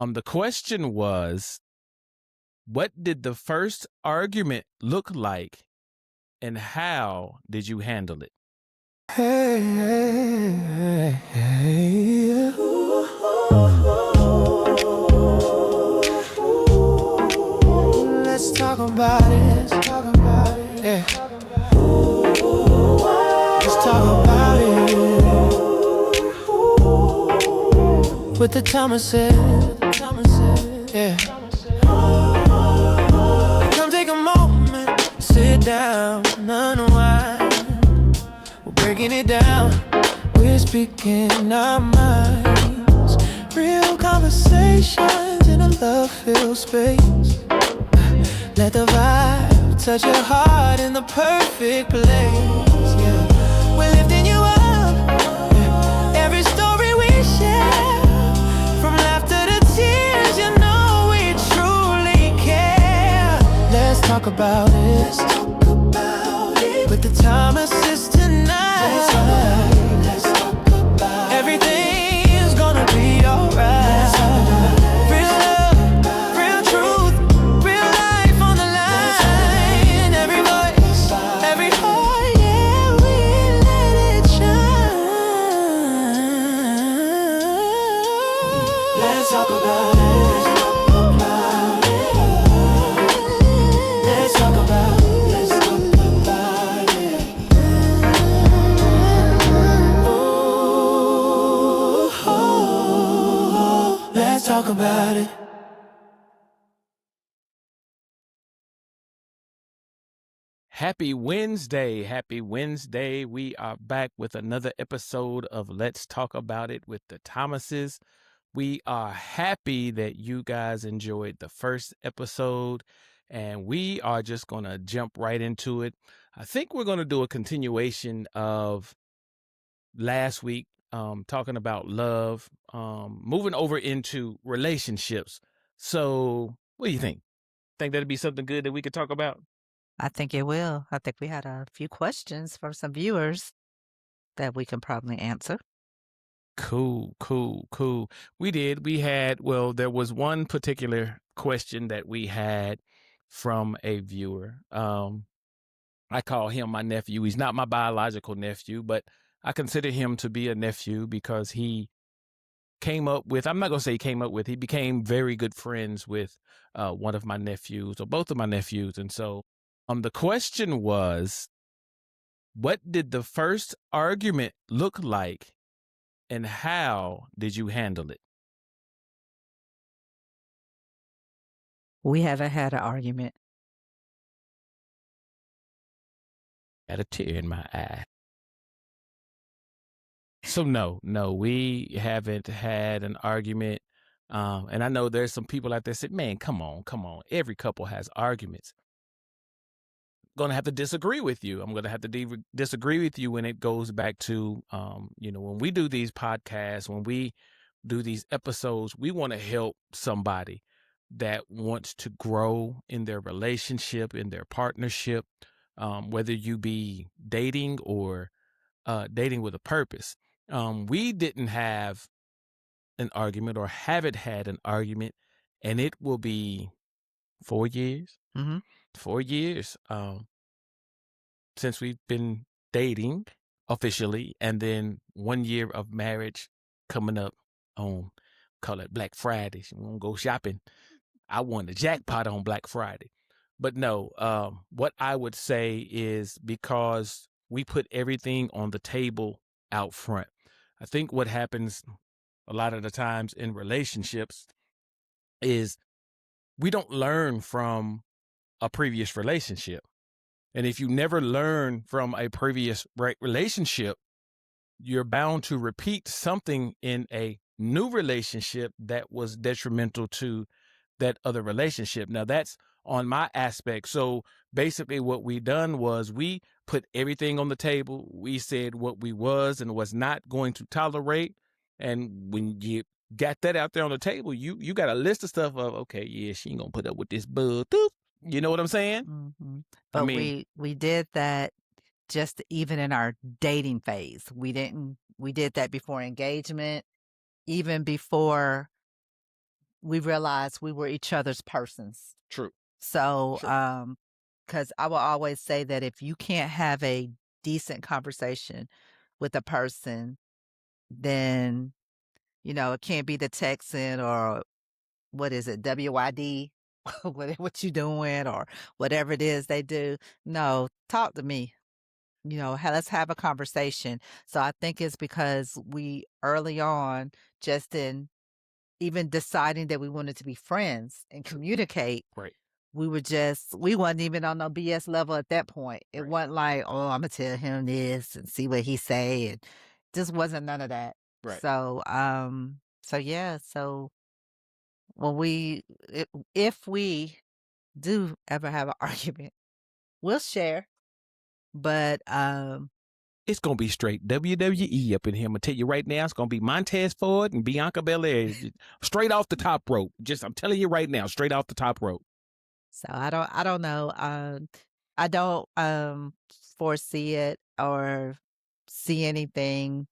The question was, what did the first argument look like and how did you handle it? Hey, hey, hey. Let's talk about it. Yeah. Let's talk about it. With the Thomases. Yeah. Come take a moment, sit down, unwind. We're breaking it down. We're speaking our minds. Real conversations in a love-filled space. Let the vibe touch your heart in the perfect place. Yeah. We're lifting you up. Yeah. Every story we share, from laughter to tears, you know we truly care. Let's talk about it. Let's talk about it. With the Thomases tonight. Let's talk about it. Everything's gonna be alright. Let's talk about it. Real love, real truth, real life on the line. Every voice, every heart, yeah, we let it shine. Let's talk about it. Let's talk about it. Let's talk about it. Oh, let's talk about it. Happy Wednesday. Happy Wednesday. We are back with another episode of Let's Talk About It with the Thomases. We are happy that you guys enjoyed the first episode, and we are just going to jump right into it. I think we're going to do a continuation of last week, talking about love, moving over into relationships. So, what do you think? Think that'd be something good that we could talk about? I think it will. I think we had a few questions from some viewers that we can probably answer. Cool. We did. There was one particular question that we had from a viewer. I call him my nephew. He's not my biological nephew, but I consider him to be a nephew because he came up with, I'm not going to say he came up with, he became very good friends with one of my nephews or both of my nephews. And so the question was, what did the first argument look like and how did you handle it? We haven't had an argument. Had a tear in my eye. So no, we haven't had an argument. And I know there's some people out there say, man, come on. Every couple has arguments. Going to have to disagree with you. I'm going to have to disagree with you when it goes back to, when we do these podcasts, when we do these episodes, we want to help somebody that wants to grow in their relationship, in their partnership, whether you be dating or dating with a purpose. We didn't have an argument or haven't had an argument, and it will be 4 years. Mm-hmm. 4 years since we've been dating officially, and then 1 year of marriage coming up on, call it Black Friday. We won't go shopping. I won the jackpot on Black Friday. But no, what I would say is because we put everything on the table out front. I think what happens a lot of the times in relationships is we don't learn from a previous relationship. And if you never learn from a previous relationship, you're bound to repeat something in a new relationship that was detrimental to that other relationship. Now that's on my aspect. So basically what we done was we put everything on the table. We said what we was and was not going to tolerate. And when you got that out there on the table, you got a list of stuff of, okay, yeah, she ain't gonna put up with this bug. You know what I'm saying? Mm-hmm. But we did that just even in our dating phase. We did that before engagement, even before we realized we were each other's persons. True. So, True. because I will always say that if you can't have a decent conversation with a person, then, it can't be the texting or what is it, WYD, what you doing or whatever it is they do. No, talk to me. Let's have a conversation. So I think it's because we early on just in even deciding that we wanted to be friends and communicate, Right. we wasn't even on no BS level at that point. It Right. wasn't like, oh, I'm gonna tell him this and see what he say, and just wasn't none of that. Right. So yeah, so when if we do ever have an argument, we'll share, but It's gonna be straight WWE up in here. I'm gonna tell you right now, it's gonna be Montez Ford and Bianca Belair straight off the top rope. I'm telling you right now, straight off the top rope. so I don't know. I don't foresee it or see anything.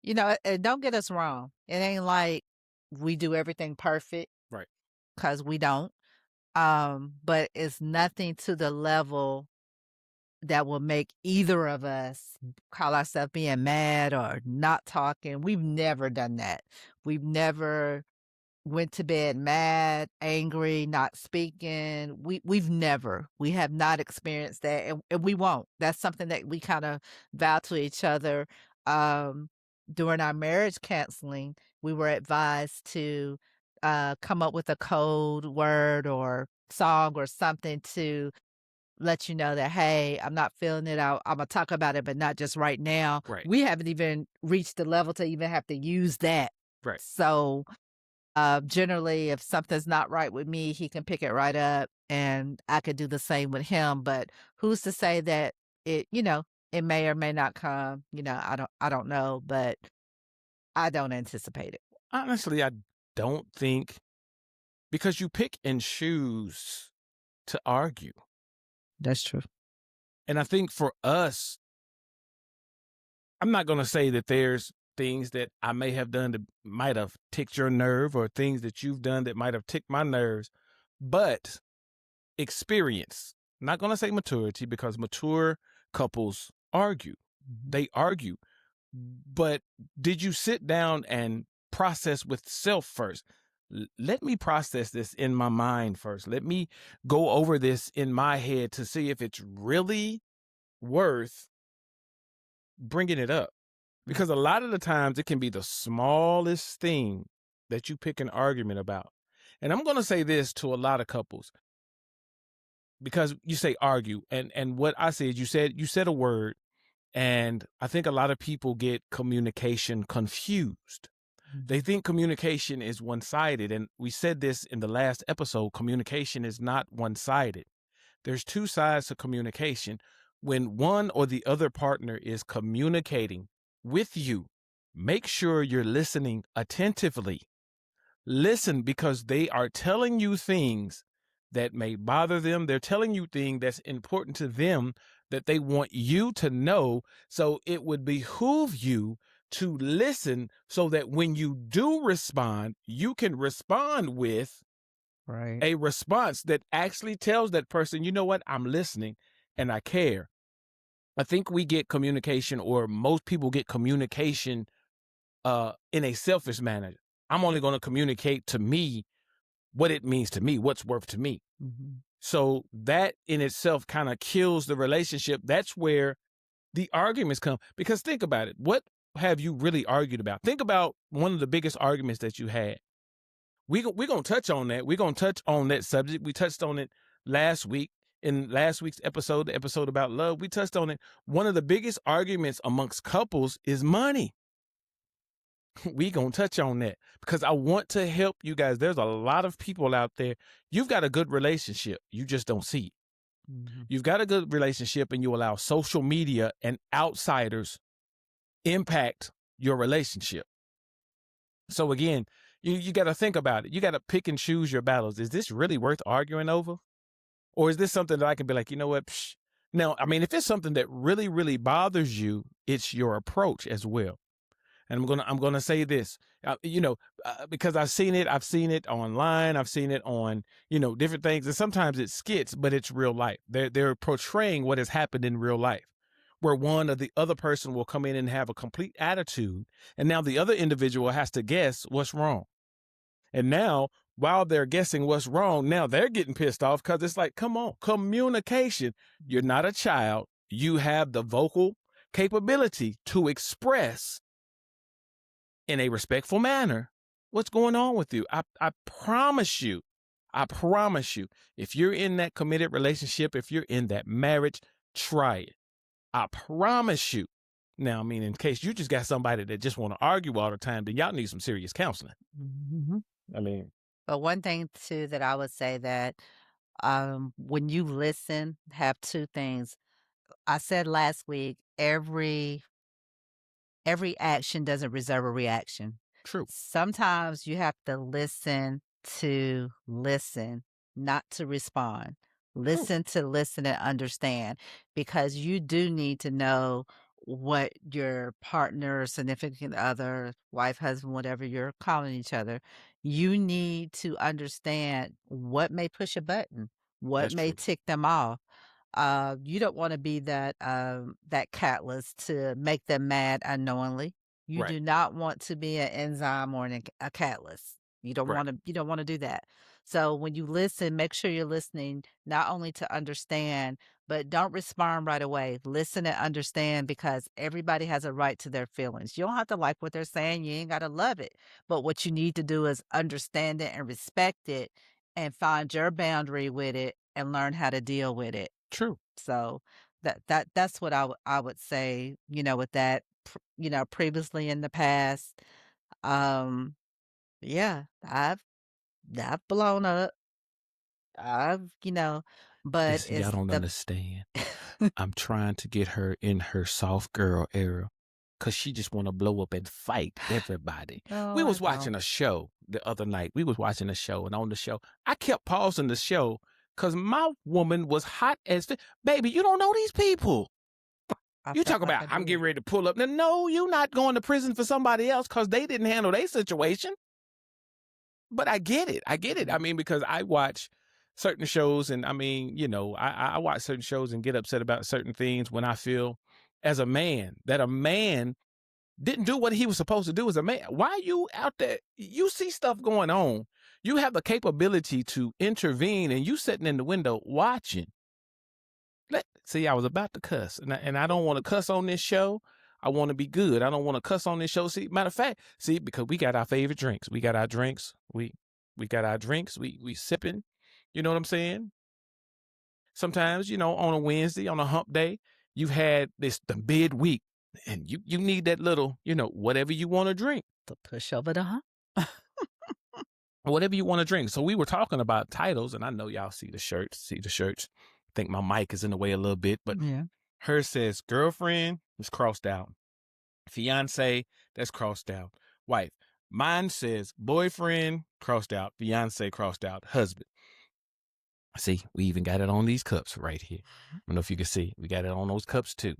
And don't get us wrong. It ain't like we do everything perfect, Right. because we don't. But it's nothing to the level that will make either of us call ourselves being mad or not talking. We've never done that. We've never went to bed mad, angry, not speaking. We have not experienced that, and we won't. That's something that we kind of vow to each other. During our marriage counseling, we were advised to come up with a code word or song or something to let you know that, hey, I'm not feeling it. I'm gonna talk about it, but not just right now. Right. We haven't even reached the level to even have to use that. Right. So generally, if something's not right with me, he can pick it right up, and I could do the same with him. But who's to say that it may or may not come? I don't know, but I don't anticipate it. Honestly, I don't think, because you pick and choose to argue. That's true. And I think for us, I'm not going to say that there's things that I may have done that might have ticked your nerve or things that you've done that might have ticked my nerves, but experience. I'm not going to say maturity, because mature couples argue. They argue. But did you sit down and process with self first? Let me process this in my mind first. Let me go over this in my head to see if it's really worth bringing it up. Because a lot of the times it can be the smallest thing that you pick an argument about. And I'm going to say this to a lot of couples, because you say argue. And what I said, you said a word, and I think a lot of people get communication confused. They think communication is one-sided. And we said this in the last episode, communication is not one-sided. There's two sides to communication. When one or the other partner is communicating with you, make sure you're listening attentively. Listen, because they are telling you things that may bother them. They're telling you things that's important to them that they want you to know. So it would behoove you to listen so that when you do respond, you can respond with a response that actually tells that person, you know what, I'm listening and I care. I think we get communication, or most people get communication in a selfish manner. I'm only going to communicate to me what it means to me, what's worth to me. Mm-hmm. So that in itself kind of kills the relationship. That's where the arguments come. Because think about it. What have you really argued about? Think about one of the biggest arguments that you had. We're going to touch on that. We're going to touch on that subject. We touched on it last week. In last week's episode, the episode about love, we touched on it. One of the biggest arguments amongst couples is money. We going to touch on that because I want to help you guys. There's a lot of people out there. You've got a good relationship. You just don't see it. Mm-hmm. You've got a good relationship, and you allow social media and outsiders impact your relationship. So again, you got to think about it. You got to pick and choose your battles. Is this really worth arguing over? Or is this something that I can be like, you know what? Psh. Now, I mean, if it's something that really, really bothers you, it's your approach as well. And I'm gonna say this. because I've seen it online, I've seen it on, different things, and sometimes it's skits, but it's real life. They're portraying what has happened in real life, where one or the other person will come in and have a complete attitude, and now the other individual has to guess what's wrong. And now, while they're guessing what's wrong, now they're getting pissed off because it's like, come on, communication. You're not a child. You have the vocal capability to express in a respectful manner what's going on with you. I promise you, if you're in that committed relationship, if you're in that marriage, try it. I promise you. Now, I mean, in case you just got somebody that just want to argue all the time, then y'all need some serious counseling. Mm-hmm. I mean, but one thing too that I would say that when you listen, have two things. I said last week, every action doesn't reserve a reaction. true. Sometimes you have to listen, not to respond. Listen to listen and understand, because you do need to know what your partner, significant other, wife, husband, whatever you're calling each other, you need to understand what may push a button, what That's may true. tick them off. You don't want to be that catalyst to make them mad unknowingly. You Right. do not want to be an enzyme or a catalyst. You don't Right. want to. You don't want to do that. So when you listen, make sure you're listening not only to understand, but don't respond right away. Listen and understand, because everybody has a right to their feelings. You don't have to like what they're saying. You ain't got to love it. But what you need to do is understand it and respect it, and find your boundary with it and learn how to deal with it. True. So that's what I would say, with that, previously in the past. Yeah, I've blown up. But Listen, y'all it's don't the understand. I'm trying to get her in her soft girl era because she just want to blow up and fight everybody. oh, We I was watching don't. a show the other night. We was watching a show, and on the show, I kept pausing the show because my woman was hot as baby. You don't know these people. I You felt talk like about I I'm did. getting ready to pull up. Now, no, you're not going to prison for somebody else because they didn't handle their situation. But I get it. I mean, because I watch certain shows, and I mean, I watch certain shows and get upset about certain things when I feel as a man that a man didn't do what he was supposed to do as a man. Why are you out there? You see stuff going on. You have the capability to intervene, and you sitting in the window watching. See, I was about to cuss, and I don't want to cuss on this show. I want to be good. I don't want to cuss on this show. See, matter of fact, because we got our favorite drinks. We got our drinks. We got our drinks. We sipping. You know what I'm saying? Sometimes, on a Wednesday, on a hump day, you've had the midweek, and you need that little, whatever you want to drink. The push over the hump. Whatever you want to drink. So we were talking about titles, and I know y'all see the shirts. I think my mic is in the way a little bit, but Yeah. hers says girlfriend is crossed out. Fiance, that's crossed out. Wife. Mine says boyfriend, crossed out. Fiance, crossed out. Husband. See, we even got it on these cups right here. I don't know if you can see. We got it on those cups too.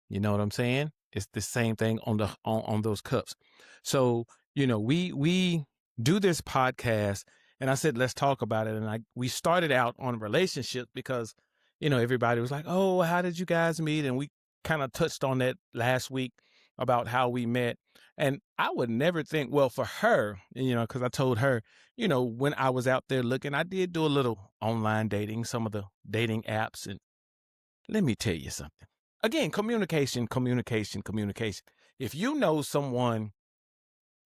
You know what I'm saying? It's the same thing on those cups. So, we do this podcast, and I said, let's talk about it. And we started out on relationships because, everybody was like, oh, how did you guys meet? And we kind of touched on that last week about how we met. And I would never think, well, for her, because I told her, when I was out there looking, I did do a little online dating, some of the dating apps. And let me tell you something. Again, communication. If you know someone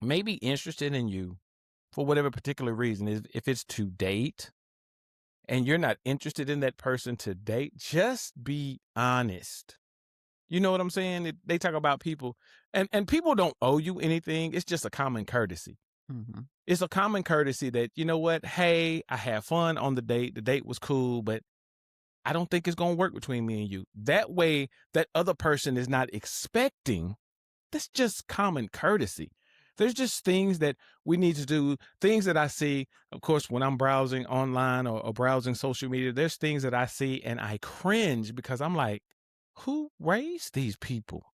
may be interested in you for whatever particular reason, if it's to date and you're not interested in that person to date, just be honest. You know what I'm saying? They talk about people, and people don't owe you anything. It's just a common courtesy. Mm-hmm. It's a common courtesy that, you know what? Hey, I had fun on the date. The date was cool, but I don't think it's going to work between me and you. That way, that other person is not expecting. That's just common courtesy. There's just things that we need to do, things that I see, of course, when I'm browsing online or browsing social media, there's things that I see and I cringe because I'm like, who raised these people?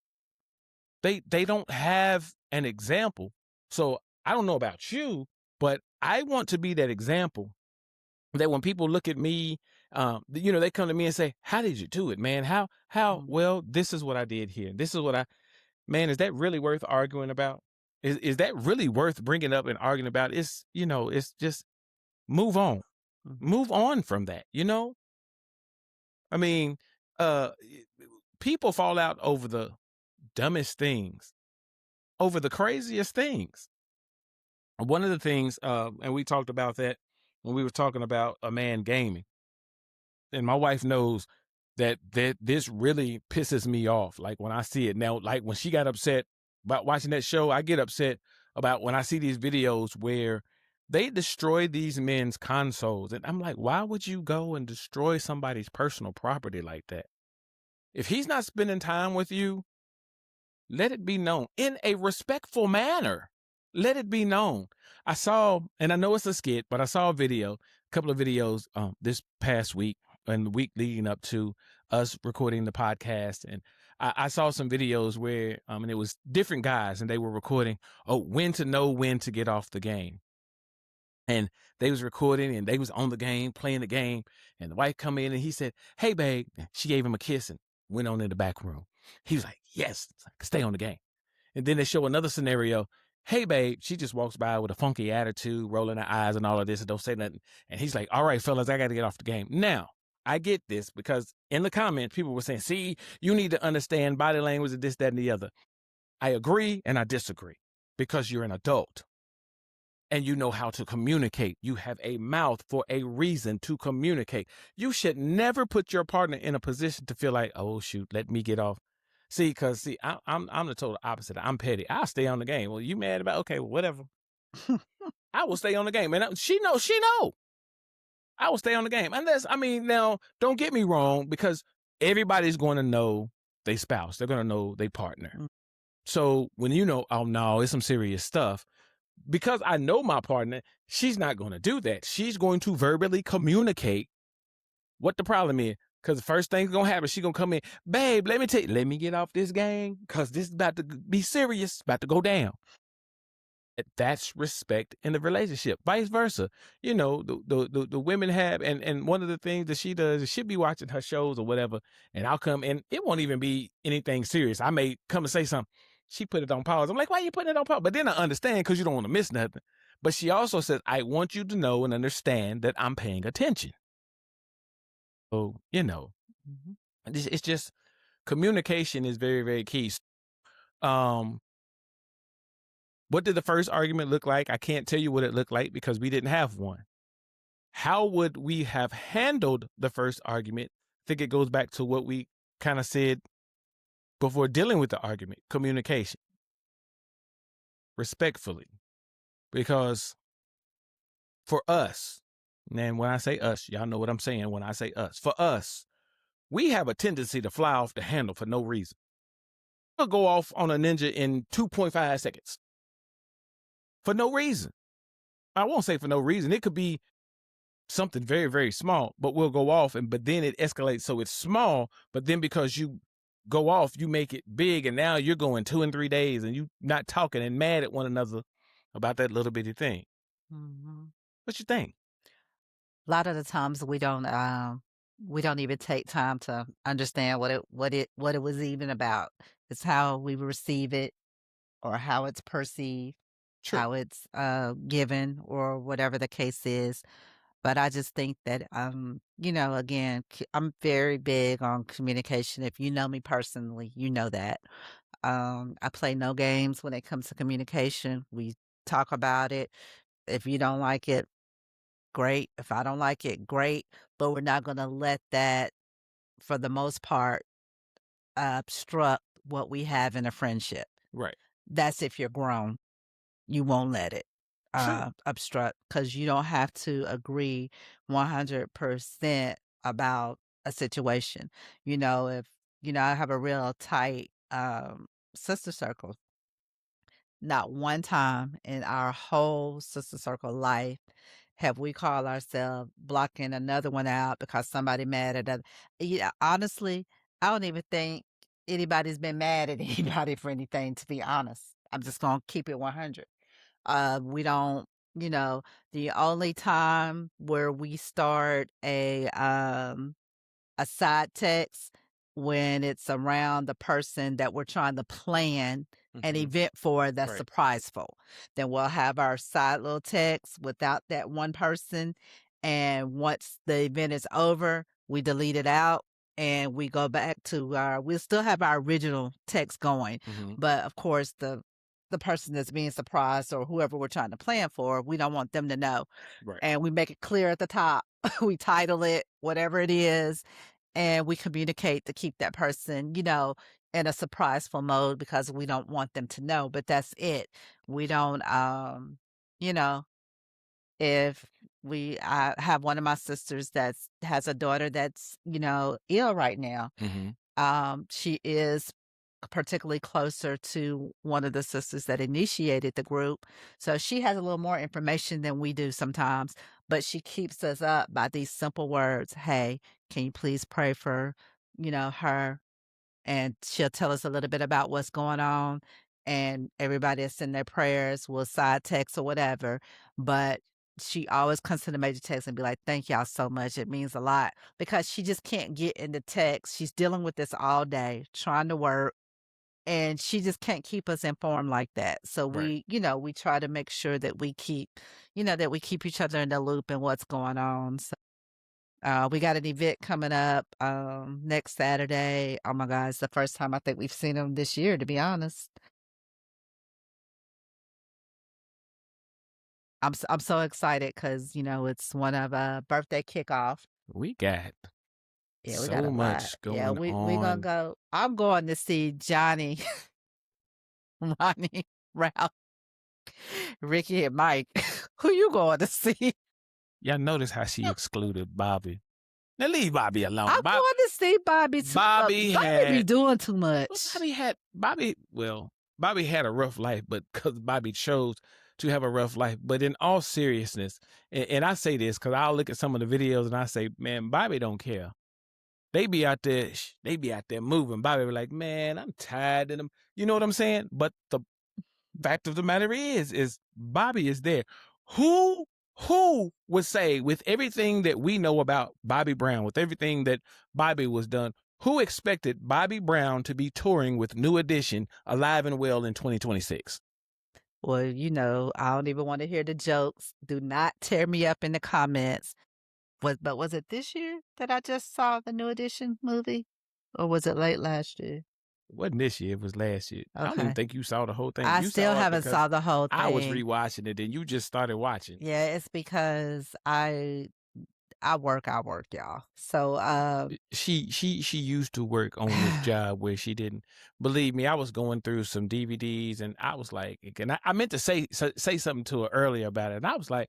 They don't have an example. So I don't know about you, but I want to be that example that when people look at me, they come to me and say, "How did you do it, man? How? Mm. Well, this is what I did here. This is what I, man, is that really worth arguing about? Is that really worth bringing up and arguing about? It's just move on. Mhm. Move on from that, I mean, uh, people fall out over the dumbest things, over the craziest things. One of the things, and we talked about that when we were talking about a man gaming, and my wife knows that this really pisses me off. Like when I see it now, like when she got upset about watching that show, I get upset about when I see these videos where they destroy these men's consoles, and I'm like, why would you go and destroy somebody's personal property like that? If he's not spending time with you, let it be known in a respectful manner. Let it be known. I saw, and I know it's a skit, but I saw a couple of videos this past week and the week leading up to us recording the podcast. And I saw some videos where, and it was different guys and they were recording, when to know when to get off the game. And they was recording and they was on the game, playing the game. And the wife come in and he said, "Hey, babe." She gave him a kiss and went on in the back room. He was like, "Yes, stay on the game." And then they show another scenario. "Hey, babe." She just walks by with a funky attitude, rolling her eyes and all of this and don't say nothing. And he's like, "All right, fellas, I got to get off the game." Now, I get this because in the comments, people were saying, "See, you need to understand body language and this, that, and the other." I agree and I disagree because you're an adult and you know how to communicate. You have a mouth for a reason to communicate. You should never put your partner in a position to feel like, "Oh shoot, let me get off." Because I'm the total opposite. I'm petty. I'll stay on the game. Well, you mad about? Okay, well, whatever. I will stay on the game, and she know. She know. I will stay on the game. Unless, I mean, now don't get me wrong, because everybody's going to know their spouse. They're going to know their partner. Mm. So when oh no, it's some serious stuff. Because I know my partner, she's not going to do that. She's going to verbally communicate what the problem is. Because the first thing's going to happen, she's going to come in, "Babe, let me get off this game because this is about to be serious, about to go down." That's respect in the relationship. Vice versa. The women have, and one of the things that she does is she'll be watching her shows or whatever, and I'll come and it won't even be anything serious. I may come and say something. She put it on pause. I'm like, "Why are you putting it on pause?" But then I understand because you don't want to miss nothing. But she also says, "I want you to know and understand that I'm paying attention." So, Mhm. it's just communication is very, very key. Um, what did the first argument look like? I can't tell you what it looked like because we didn't have one. How would we have handled the first argument? I think it goes back to what we kind of said before dealing with the argument: communication, respectfully. Because for us, and when I say us, y'all know what I'm saying when I say us. For us, we have a tendency to fly off the handle for no reason. We'll go off on a ninja in 2.5 seconds for no reason. I won't say for no reason. It could be something very, very small, but we'll go off but then it escalates. So it's small, but then because you go off, you make it big. And now you're going 2 and 3 days and you not talking and mad at one another about that little bitty thing. Mhm. What you think? A lot of the times we don't even take time to understand what it was even about. It's how we receive it or how it's perceived, True. how it's given or whatever the case is. But I just think that again, I'm very big on communication. If you know me personally, you know that. I play no games when it comes to communication. We talk about it. If you don't like it, great. If I don't like it, great. But we're not going to let that, for the most part, obstruct what we have in a friendship. Right. That's if you're grown. You won't let it True. obstruct because you don't have to agree 100% about a situation. If, I have a real tight sister circle. Not one time in our whole sister circle life have we called ourselves blocking another one out because somebody mad at other. Yeah, honestly, I don't even think anybody's been mad at anybody for anything, to be honest. I'm just gonna keep it 100. We don't, the only time where we start a side text when it's around the person that we're trying to plan an event for that's Right. surpriseful. Then we'll have our side little text without that one person. And once the event is over, we delete it out and we go back to we'll still have our original text going. But of course, the person that's being surprised or whoever we're trying to plan for, we don't want them to know. Right. And we make it clear at the top. We title it, whatever it is, and we communicate to keep that person, in a surpriseful mode because we don't want them to know. But that's it. We don't, you know, if I have one of my sisters that's has a daughter that's, ill right now. She is particularly closer to one of the sisters that initiated the group. So she has a little more information than we do sometimes, but she keeps us up by these simple words. Hey, can you please pray for, her? And she'll tell us a little bit about what's going on. And everybody that's in their prayers will side text or whatever. But she always comes to the major text and be like, thank y'all so much. It means a lot because she just can't get into text. She's dealing with this all day, trying to work, and she just can't keep us informed like that. So Right. we try to make sure that we keep, that we keep each other in the loop and what's going on. So we got an event coming up next Saturday. Oh my God, it's the first time I think we've seen them this year, to be honest. I'm so excited because it's one of birthday kickoff. We got Yeah, we got a so lot. much Yeah, going we gonna on. go. I'm going to see Johnny, Ronnie, Ralph, Ricky, and Mike. Who you going to see? Y'all notice how she excluded Bobby. Now leave Bobby alone. I'm going to see Bobby. Bobby Bobby be had doing too much. Bobby had a rough life, but because Bobby chose to have a rough life. But in all seriousness, and I say this because I'll look at some of the videos and I say, man, Bobby don't care. They be out there moving. Bobby be like, man, I'm tired of them. You know what I'm saying? But the fact of the matter is Bobby is there. Who would say, with everything that we know about Bobby Brown, with everything that Bobby was done, who expected Bobby Brown to be touring with New Edition alive and well in 2026? Well, I don't even want to hear the jokes. Do not tear me up in the comments. But was it this year that I just saw the New Edition movie? Or was it late last year? It wasn't this year, it was last year. I don't even Okay. think you saw the whole thing. I You still saw it haven't because saw the whole thing. I was rewatching it and you just started watching. Yeah, it's because I work, y'all. So she used to work on this job where she didn't. Believe me, I was going through some DVDs and I was like, and I meant to say something to her earlier about it, and I was like,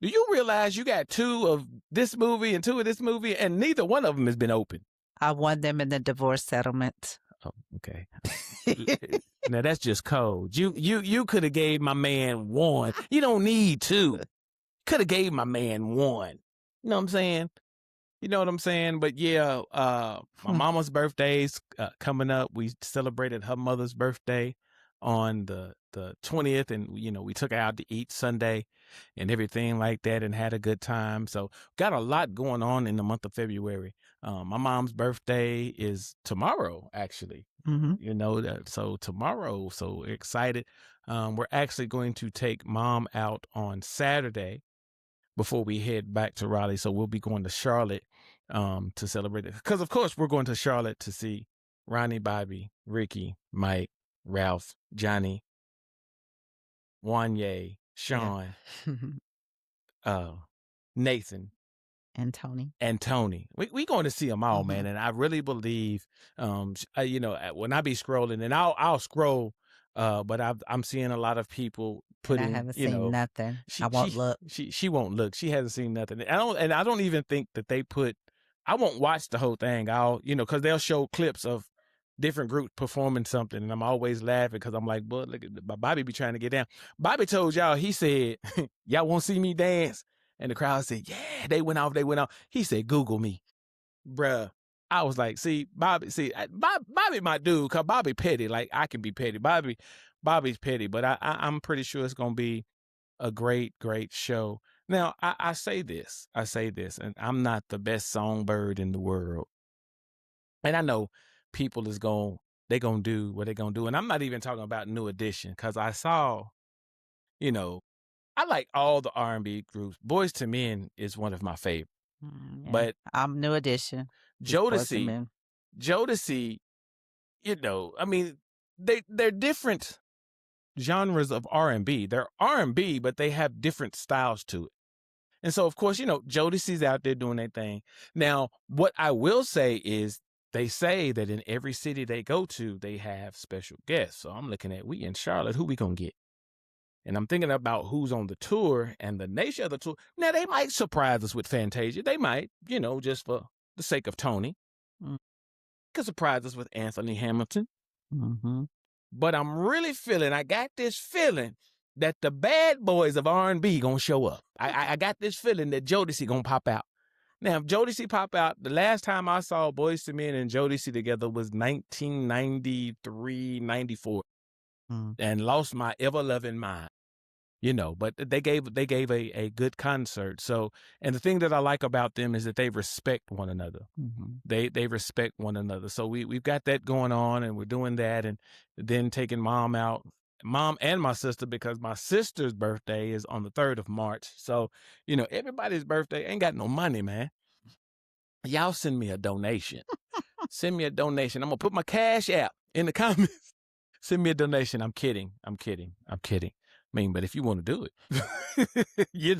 do you realize you got 2 of this movie and 2 of this movie, and neither one of them has been open? I won them in the divorce settlement. Oh, okay. Now that's just cold. You could have gave my man 1. You don't need 2. Could have gave my man 1. You know what I'm saying? You know what I'm saying? But yeah, my mama's birthday's coming up. We celebrated her mother's birthday on the 20th, and we took her out to eat Sunday and everything like that and had a good time. So got a lot going on in the month of February. My mom's birthday is tomorrow, actually. So tomorrow, so excited. We're actually going to take mom out on Saturday before we head back to Raleigh. So we'll be going to Charlotte to celebrate it. Because, of course, we're going to Charlotte to see Ronnie, Bobby, Ricky, Mike, Ralph, Johnny, Wanye, Sean, Nathan, and Tony. We going to see them all, man. And I really believe, when I be scrolling, and I'll scroll, but I'm seeing a lot of people putting. I haven't seen nothing. I won't look. She won't look. She hasn't seen nothing. I don't even think that they put. I won't watch the whole thing. I'll because they'll show clips of different groups performing something, and I'm always laughing because I'm like, "Boy, look at Bobby be trying to get down." Bobby told y'all. He said, "Y'all won't see me dance," and the crowd said, "Yeah." They went off. He said, "Google me, bruh." I was like, "See, Bobby. Bobby, my dude. Cause Bobby petty. Like I can be petty. Bobby's petty, but I'm pretty sure it's gonna be a great, great show. Now, I say this, and I'm not the best songbird in the world. And I know people they gonna do what they gonna do. And I'm not even talking about New Edition, because I saw, you know, I like all the R&B groups. Boys to Men is one of my favorite. Yeah. But I'm New Edition. Just Boyz II Jodeci, Men. Jodeci, I mean, they're different genres of R&B. They're R&B, but they have different styles to it. And so, of course, Jodeci's out there doing their thing. Now, what I will say is they say that in every city they go to, they have special guests. So I'm looking at, we in Charlotte, who we going to get? And I'm thinking about who's on the tour and the nature of the tour. Now, they might surprise us with Fantasia. They might, just for the sake of Tony. Mm. Could surprise us with Anthony Hamilton. Mm-hmm. But I got this feeling that the bad boys of R&B gonna show up. I got this feeling that Jodeci gonna pop out. Now, if Jodeci pop out, the last time I saw Boyz II Men and Jodeci together was 1993, 94, and lost my ever-loving mind. But they gave a good concert. So, and the thing that I like about them is that they respect one another. Mm-hmm. They respect one another. So we've got that going on, and we're doing that, and then taking mom out, mom and my sister, because my sister's birthday is on the 3rd of March. So, everybody's birthday ain't got no money, man. Y'all send me a donation. Send me a donation. I'm gonna put my Cash App in the comments. Send me a donation. I'm kidding. I mean, but if you want to do it,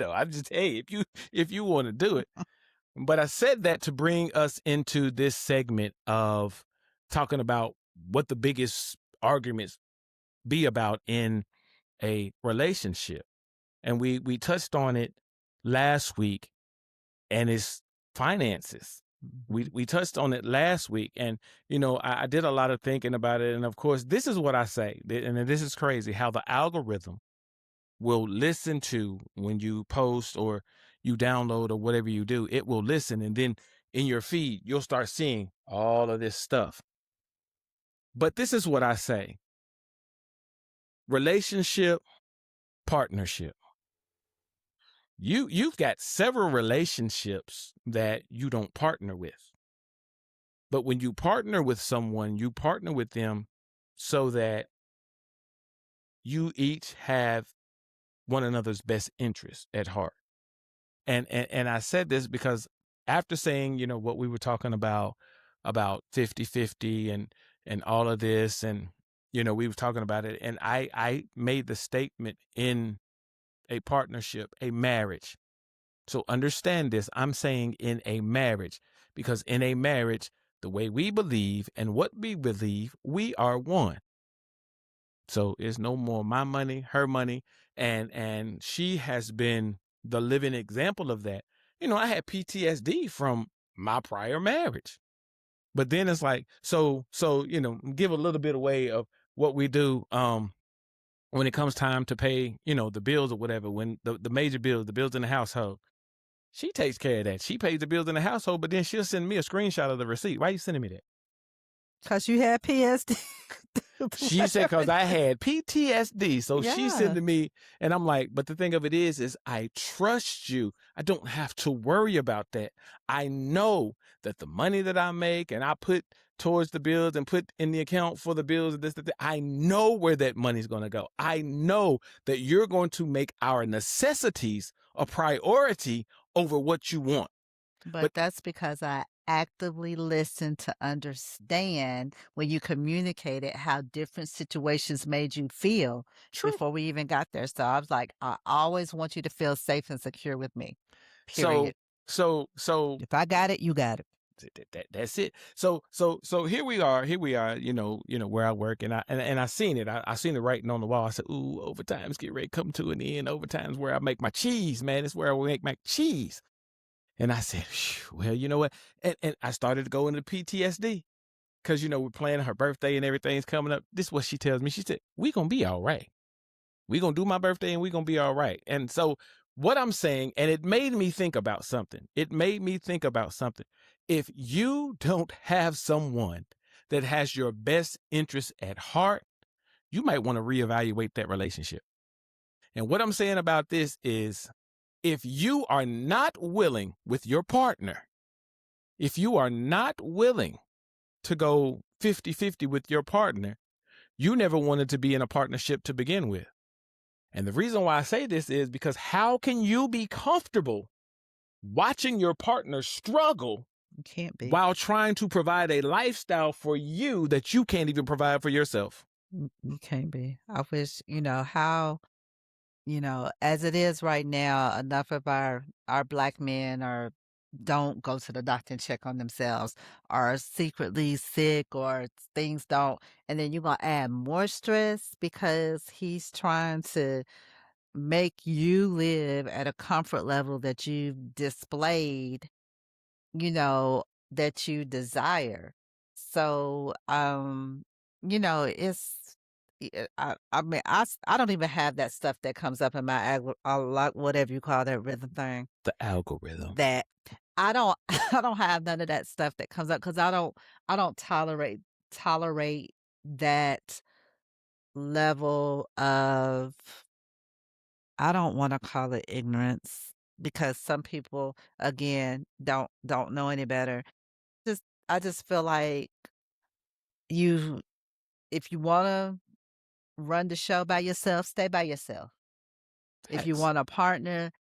I'm just, hey, if you want to do it. But I said that to bring us into this segment of talking about what the biggest arguments be about in a relationship. And we touched on it last week, and it's finances. We touched on it last week, and I did a lot of thinking about it. And of course, this is what I say, and this is crazy how the algorithm will listen to when you post or you download or whatever you do. It will listen, and then in your feed you'll start seeing all of this stuff. But this is what I say: relationship, partnership. You've got several relationships that you don't partner with. But when you partner with someone, you partner with them so that you each have one another's best interest at heart. And I said this because after saying, what we were talking about 50-50 and all of this, and, we were talking about it. And I made the statement in a partnership, a marriage. So understand this. I'm saying in a marriage, because in a marriage, the way we believe and what we believe, we are one. So it's no more my money, her money. And she has been the living example of that. I had PTSD from my prior marriage. But then it's like, so give a little bit away of what we do when it comes time to pay, the bills or whatever, when the major bills, the bills in the household. She takes care of that. She pays the bills in the household, but then she'll send me a screenshot of the receipt. Why are you sending me that? Because you had PSD. She said, because I had PTSD. So Yeah. She's sending me, and I'm like, but the thing of it is I trust you. I don't have to worry about that. I know that the money that I make and I put towards the bills and put in the account for the bills and this, that, I know where that money's going to go. I know that you're going to make our necessities a priority over what you want. But that's because I actively listened to understand when you communicated how different situations made you feel before we even got there. So I was like, I always want you to feel safe and secure with me. Period. So if I got it, you got it. That's it. So here we are, where I work, and I seen it. I seen the writing on the wall. I said, ooh, overtime's get ready to come to an end. Overtime's where I make my cheese, man. It's where I will make my cheese. And I said, well, you know what? And I started to go into PTSD because, we're planning her birthday and everything's coming up. This is what she tells me. She said, we going to be all right. We going to do my birthday and we going to be all right. And so what I'm saying, and it made me think about something. If you don't have someone that has your best interest at heart, you might want to reevaluate that relationship. And what I'm saying about this is, if you are not willing with your partner, if you are not willing to go 50-50 with your partner, you never wanted to be in a partnership to begin with. And the reason why I say this is because how can you be comfortable watching your partner struggle You can't be. while trying to provide a lifestyle for you that you can't even provide for yourself? You can't be. I wish, how, as it is right now, enough of our black men don't go to the doctor and check on themselves, are secretly sick, or things don't. And then you're going to add more stress because he's trying to make you live at a comfort level that you've displayed, that you desire. So, it's, I mean, I don't even have that stuff that comes up in my whatever you call that rhythm thing. The algorithm. That I don't, I don't have none of that stuff that comes up because I don't tolerate that level of, I don't want to call it ignorance, because some people, again, don't know any better. I just feel like you if you want to run the show by yourself, stay by yourself. If you want a partner,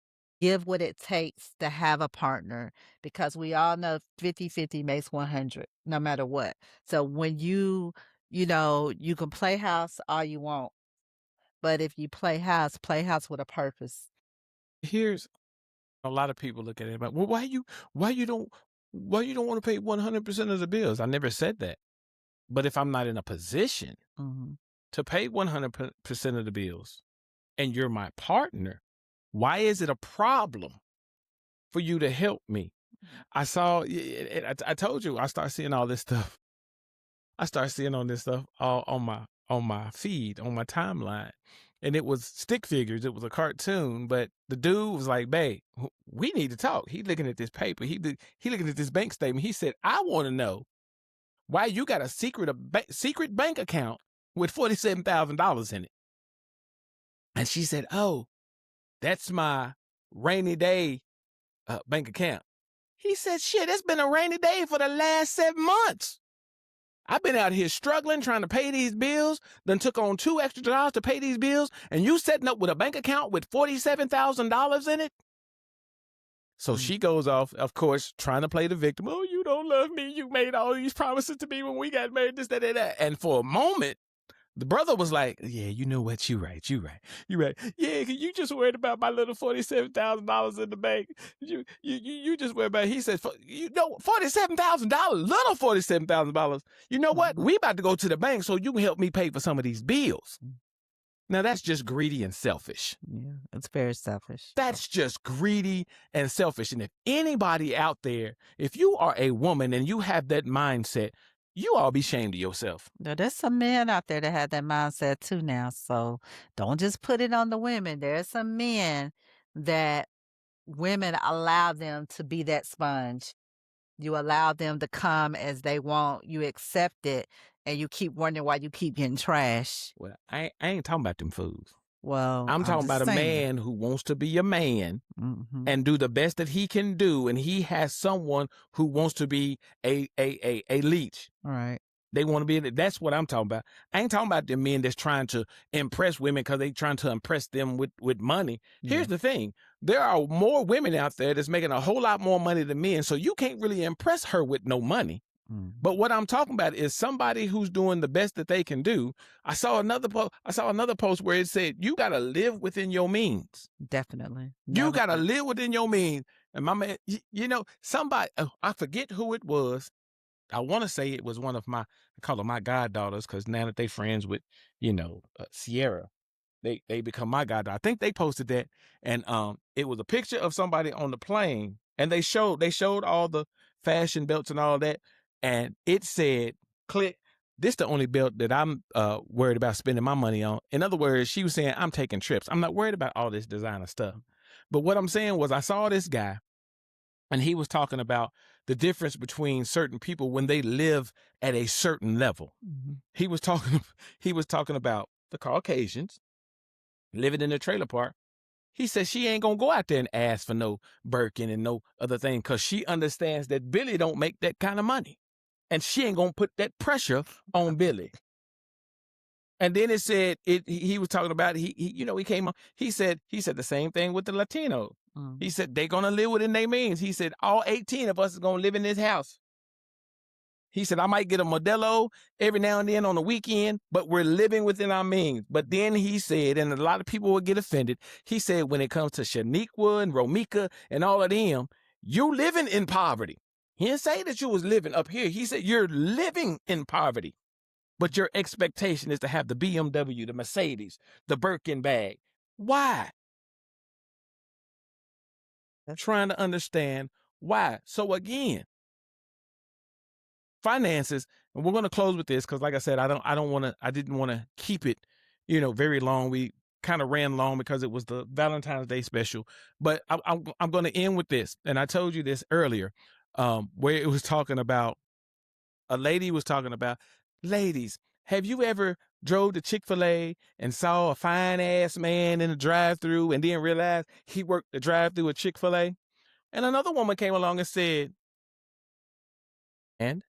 give what it takes to have a partner, because we all know 50-50 makes 100 no matter what. So when you can play house all you want, but if you play house with a purpose. Here's a lot of people look at it, but well, why you don't want to pay 100% of the bills? I never said that. But if I'm not in a position to pay 100% of the bills and you're my partner, why is it a problem for you to help me? I told you, I start seeing all this stuff. I start seeing all this stuff all on my feed, on my timeline. And it was stick figures. It was a cartoon, but the dude was like, "Babe, we need to talk." He looking at this paper. He looking at this bank statement. He said, "I want to know why you got a secret bank account with $47,000 in it." And she said, "Oh, that's my rainy day bank account." He said, "Shit, it's been a rainy day for the last 7 months. I've been out here struggling, trying to pay these bills, then took on 2 extra jobs to pay these bills, and you setting up with a bank account with $47,000 in it?" So she goes off, of course, trying to play the victim. "Oh, you don't love me. You made all these promises to me when we got married, this, that, and that." And for a moment, the brother was like, "Yeah, you know what? You right. Yeah, you just worried about my little $47,000 in the bank. You just worried about it." He said, $47,000, little $47,000. You know what? We about to go to the bank so you can help me pay for some of these bills. Now, that's just greedy and selfish. Yeah, it's very selfish. That's just greedy and selfish. And if anybody out there, if you are a woman and you have that mindset, you all be ashamed of yourself. Now, there's some men out there that have that mindset too now. So don't just put it on the women. There's some men that women allow them to be that sponge. You allow them to come as they want. You accept it, and you keep wondering why you keep getting trash. Well, I ain't talking about them fools. Well, I'm talking about a man who wants to be a man and do the best that he can do, and he has someone who wants to be a leech. All right. They want to be. That's what I'm talking about. I ain't talking about the men that's trying to impress women because they trying to impress them with money. Here's the thing. There are more women out there that's making a whole lot more money than men, so you can't really impress her with no money. But what I'm talking about is somebody who's doing the best that they can do. I saw another post where it said, you got to live within your means. Definitely. You got to live within your means. And my man, somebody, I forget who it was. I want to say it was one of I call them my goddaughters, because now that they friends with, Sierra, they become my goddaughter. I think they posted that, and it was a picture of somebody on the plane, and they showed all the fashion belts and all that, and it said, "Click. This the only belt that I'm worried about spending my money on." In other words, she was saying, "I'm taking trips. I'm not worried about all this designer stuff." But what I'm saying was, I saw this guy, and he was talking about the difference between certain people when they live at a certain level. He was talking about the Caucasians, living in a trailer park. He said she ain't gonna go out there and ask for no Birkin and no other thing because she understands that Billy don't make that kind of money. And she ain't gonna put that pressure on Billy. And then it said he was talking about he came on. He said the same thing with the Latino. He said they're gonna live within their means. He said all 18 of us is gonna live in this house. He said I might get a Modelo every now and then on the weekend, but we're living within our means. But then he said, and a lot of people would get offended. He said when it comes to Shaniqua and Romika and all of them, you living in poverty. He didn't say that you was living up here. He said you're living in poverty. But your expectation is to have the BMW, the Mercedes, the Birkin bag. Why? I'm trying to understand why. So again, finances, and we're going to close with this because, like I said, I didn't want to keep it, very long. We kind of ran long because it was the Valentine's Day special. But I'm going to end with this, and I told you this earlier, where it was talking about a lady was talking about, ladies, have you ever drove to Chick-fil-A and saw a fine-ass man in the drive-thru and then realized he worked the drive-thru at Chick-fil-A? And another woman came along and said, and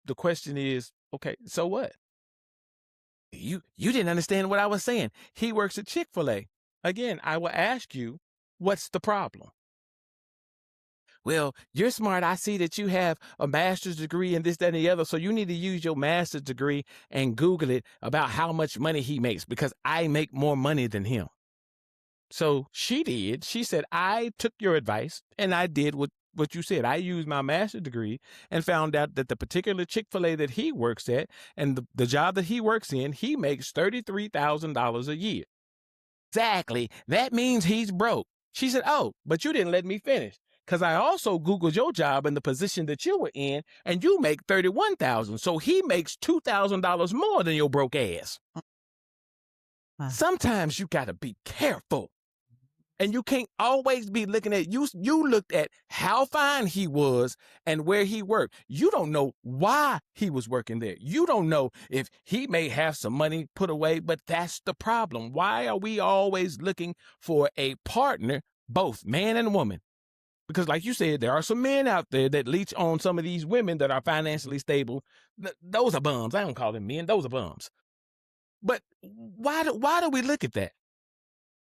the question is, okay, so what? You didn't understand what I was saying. He works at Chick-fil-A. Again, I will ask you, what's the problem? Well, you're smart. I see that you have a master's degree in this, that, and the other. So you need to use your master's degree and Google it about how much money he makes because I make more money than him. So she did. She said, I took your advice and I did what you said. I used my master's degree and found out that the particular Chick-fil-A that he works at and the job that he works in, he makes $33,000 a year. Exactly. That means he's broke. She said, oh, but you didn't let me finish. Because I also Googled your job and the position that you were in, and you make $31,000. So he makes $2,000 more than your broke ass. Sometimes you got to be careful. And you can't always be looking at, you looked at how fine he was and where he worked. You don't know why he was working there. You don't know if he may have some money put away, but that's the problem. Why are we always looking for a partner, both man and woman? Because like you said, there are some men out there that leech on some of these women that are financially stable. Those are bums. I don't call them men. Those are bums. But why do we look at that?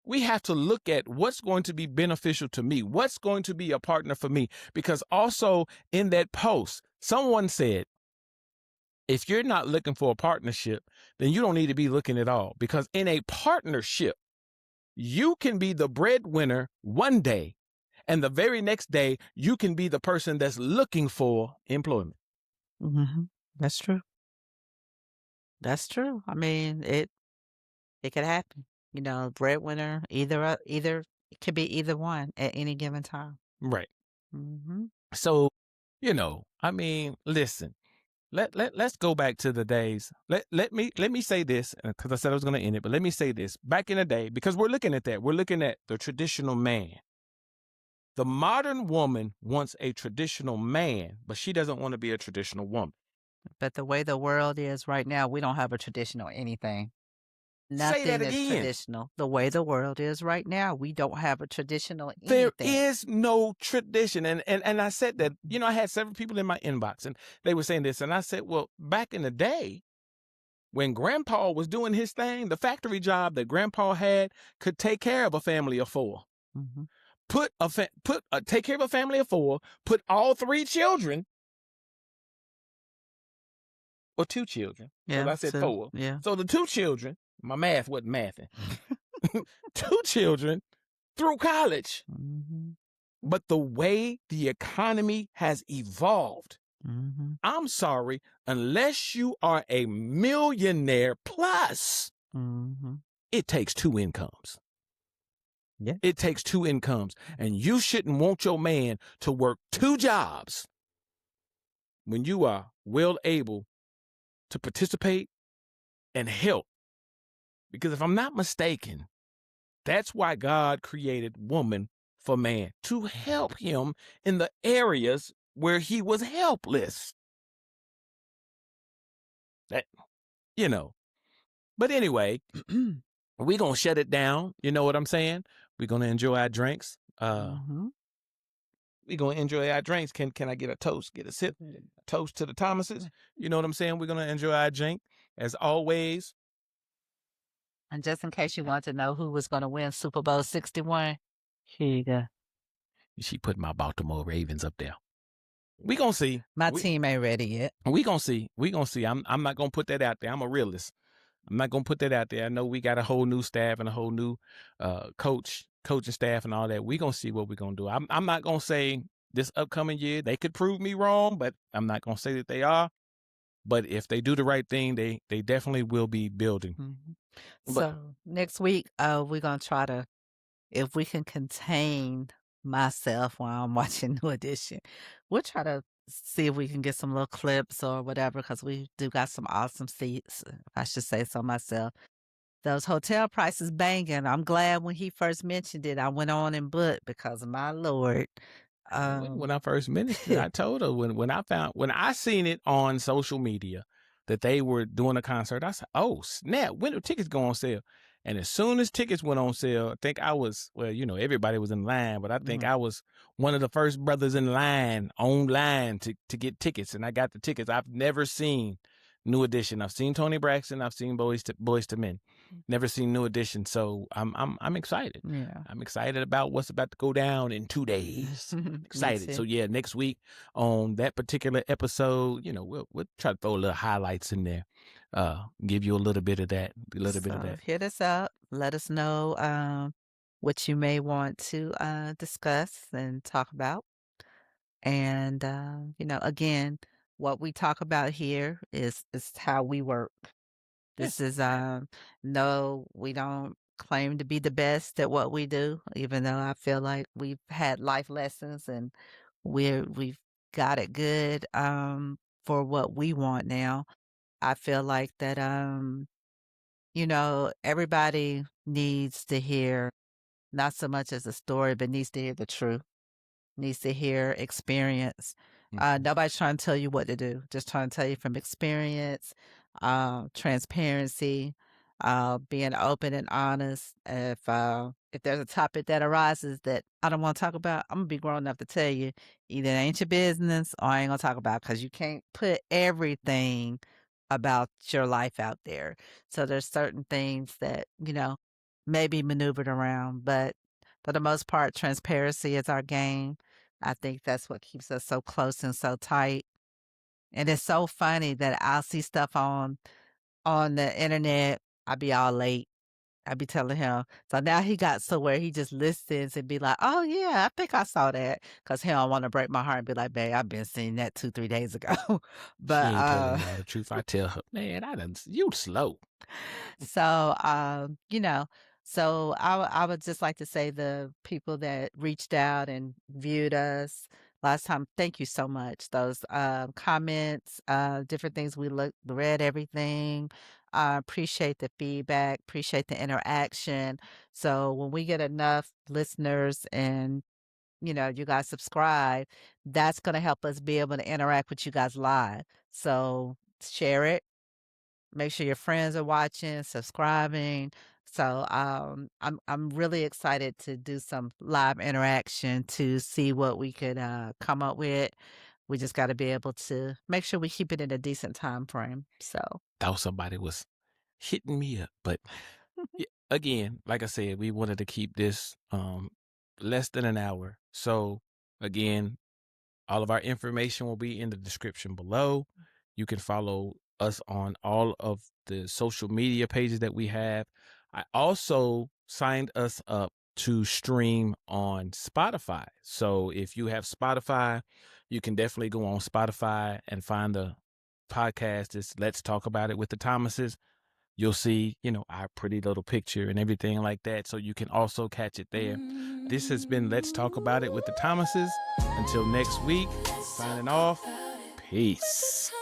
We have to look at what's going to be beneficial to me. What's going to be a partner for me? Because also in that post, someone said, if you're not looking for a partnership, then you don't need to be looking at all. Because in a partnership, you can be the breadwinner one day, and the very next day, you can be the person that's looking for employment. Mm-hmm. That's true. That's true. I mean, it could happen. Breadwinner, either it could be either one at any given time. Right. Mm-hmm. So, I mean, listen. Let's go back to the days. Let me say this, because I said I was going to end it, but let me say this. Back in the day, because we're looking at that. We're looking at the traditional man. The modern woman wants a traditional man, but she doesn't want to be a traditional woman. But the way the world is right now, we don't have a traditional anything. Nothing Say that is again. traditional. The way the world is right now, we don't have a traditional anything. There is no tradition. And I said that, I had several people in my inbox and they were saying this. And I said, well, back in the day, when Grandpa was doing his thing, the factory job that Grandpa had could take care of a family of four. Mm-hmm. Take care of a family of four, put all three children, or two children. Yeah, I said four. Yeah. So the two children, my math wasn't mathing. Two children through college. Mm-hmm. But the way the economy has evolved, Mm-hmm. I'm sorry, unless you are a millionaire plus, Mm-hmm. it takes two incomes. Yeah. It takes two incomes. And you shouldn't want your man to work two jobs when you are well able to participate and help. Because if I'm not mistaken, that's why God created woman for man, to help him in the areas where he was helpless. But anyway, we're going to shut it down. You know what I'm saying? We're going to enjoy our drinks. We're going to enjoy our drinks. Can I get a toast? Get a sip? A toast to the Thomases? You know what I'm saying? We're going to enjoy our drink. As always. And just in case you want to know who was going to win Super Bowl 61, here you go. She put my Baltimore Ravens up there. We gonna see. My team ain't ready yet. We gonna see. We gonna see. I'm not gonna put that out there. I'm a realist. I'm not gonna put that out there. I know we got a whole new staff and a whole new coaching staff and all that. We gonna see what we gonna do. I'm not gonna say this upcoming year they could prove me wrong, but I'm not gonna say that they are. But if they do the right thing, they definitely will be building. So next week, we're gonna try to, if we can contain myself while I'm watching New Edition, we'll try to see if we can get some little clips or whatever, because we do got some awesome seats. I should say so myself. Those hotel prices banging. I'm glad when he first mentioned it, I went on and booked, because my Lord. When I first mentioned it, I told her when I seen it on social media that they were doing a concert, I said, "Oh snap! When do tickets go on sale?" And as soon as tickets went on sale, I think I was, well, you know, everybody was in line, but I think I was one of the first brothers in line, to get tickets, and I got the tickets. I've never seen New Edition. I've seen Tony Braxton. I've seen Boys to Men. Never seen New Edition. So I'm excited. Yeah. I'm excited about what's about to go down in 2 days. Excited. So yeah, next week on that particular episode, you know, we'll try to throw a little highlights in there. Give you a little bit of that. Hit us up. Let us know what you may want to discuss and talk about. And you know, again, what we talk about here is how we work. This is no, we don't claim to be the best at what we do, even though I feel like we've had life lessons and we've got it good for what we want now. I feel like that you know, everybody needs to hear not so much as a story, but needs to hear the truth, needs to hear experience. Nobody's trying to tell you what to do, just trying to tell you from experience, transparency, being open and honest. If there's a topic that arises that I don't want to talk about, I'm gonna be grown enough to tell you either it ain't your business or I ain't gonna talk about it, because you can't put everything about your life out there. So there's certain things that, you know, may be maneuvered around, but for the most part, transparency is our game. I think that's what keeps us so close and so tight. And it's so funny that I'll see stuff on the internet. I'll be all late. I'll be telling him. So now he got somewhere he just listens and be like, "Oh yeah, I think I saw that," because he don't want to break my heart and be like, "Babe, I've been seeing that 2-3 days ago." But she ain't telling y'all the truth. I tell her, "Man, you slow." So you know, so I would just like to say the people that reached out and viewed us last time, thank you so much. Those comments, different things, we read everything. Appreciate the feedback, appreciate the interaction. So when we get enough listeners and you know, you guys subscribe, that's going to help us be able to interact with you guys live. So share it. Make sure your friends are watching, subscribing. So I'm really excited to do some live interaction to see what we could come up with. We just got to be able to make sure we keep it in a decent time frame. So Thought somebody was hitting me up, but yeah, again, like I said, we wanted to keep this less than an hour. So again, all of our information will be in the description below. You can follow us on all of the social media pages that we have. I also signed us up to stream on Spotify. So if you have Spotify, you can definitely go on Spotify and find the podcast. It's Let's Talk About It with the Thomases. You'll see, you know, our pretty little picture and everything like that. So you can also catch it there. This has been Let's Talk About It with the Thomases. Until next week, signing off. Peace.